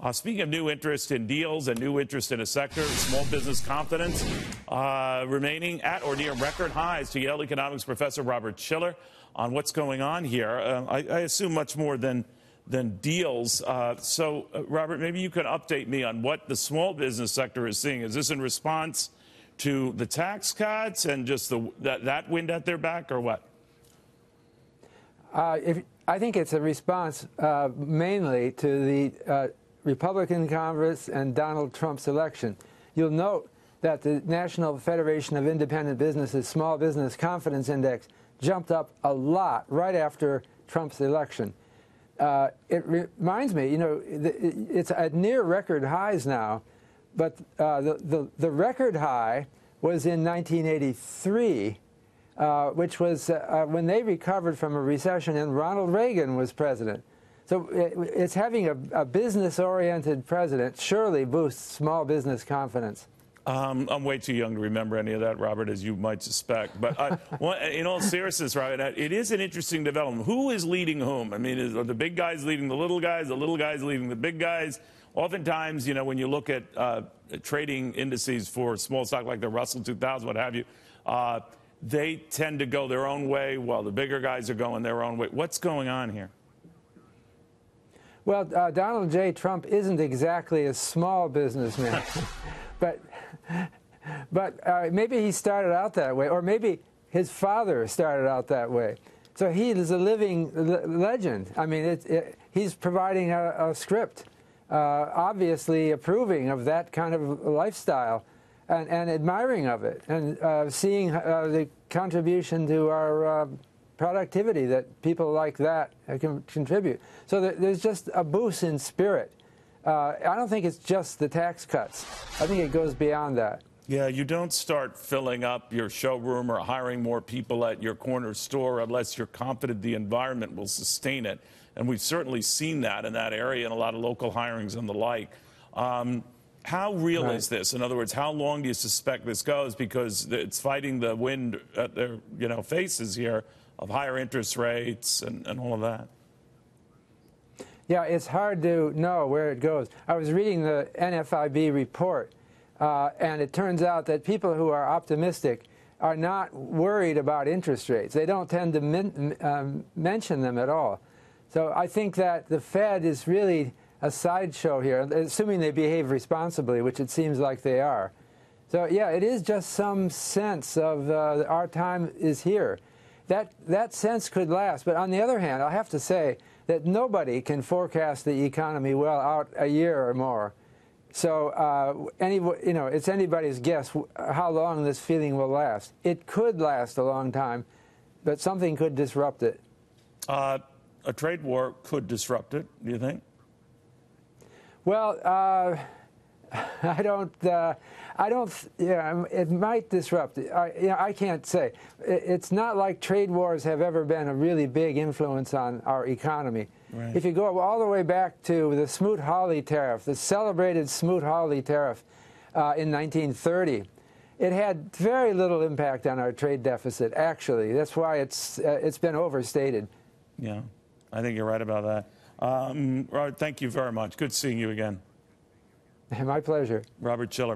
Speaking of new interest in deals and new interest in a sector, small business confidence remaining at or near record highs to Yale economics professor Robert Shiller on what's going on here. I assume much more than deals. Robert, maybe you can update me on what the small business sector is seeing. Is this in response to the tax cuts and just that wind at their back, or what? I think it's a response mainly to the Republican Congress and Donald Trump's election. You'll note that the National Federation of Independent Businesses Small Business Confidence Index jumped up a lot right after Trump's election. It reminds me, you know, it's at near record highs now, but the record high was in 1983, which was when they recovered from a recession and Ronald Reagan was president. So it's having a business-oriented president surely boosts small business confidence. I'm way too young to remember any of that, Robert, as you might suspect. But in all seriousness, Robert, it is an interesting development. Who is leading whom? I mean, are the big guys leading the little guys leading the big guys? Oftentimes, you know, when you look at trading indices for small stock like the Russell 2000, what have you, they tend to go their own way while the bigger guys are going their own way. What's going on here? Well, Donald J. Trump isn't exactly a small businessman, but maybe he started out that way, or maybe his father started out that way. So he is a living legend. I mean, he's providing a script, obviously approving of that kind of lifestyle and admiring of it, and seeing the contribution to our productivity that people like that can contribute. So there's just a boost in spirit. I don't think it's just the tax cuts. I think it goes beyond that. Yeah, you don't start filling up your showroom or hiring more people at your corner store unless you're confident the environment will sustain it. And we've certainly seen that in that area in a lot of local hirings and the like. How real is this? In other words, how long do you suspect this goes? Because it's fighting the wind at their faces here of higher interest rates and all of that. Yeah, it's hard to know where it goes. I was reading the NFIB report, and it turns out that people who are optimistic are not worried about interest rates. They don't tend to mention them at all. So I think that the Fed is really a sideshow here, assuming they behave responsibly, which it seems like they are. So yeah, it is just some sense of our time is here. That sense could last, but on the other hand, I have to say that nobody can forecast the economy well out a year or more. So it's anybody's guess how long this feeling will last. It could last a long time, but something could disrupt it. A trade war could disrupt it, do you think? Well, I don't. Yeah, it might disrupt it. I can't say. It's not like trade wars have ever been a really big influence on our economy. Right. If you go all the way back to the Smoot-Hawley tariff, the celebrated Smoot-Hawley tariff in 1930, it had very little impact on our trade deficit. Actually, that's why it's been overstated. Yeah, I think you're right about that. Robert, thank you very much. Good seeing you again. My pleasure. Robert Shiller.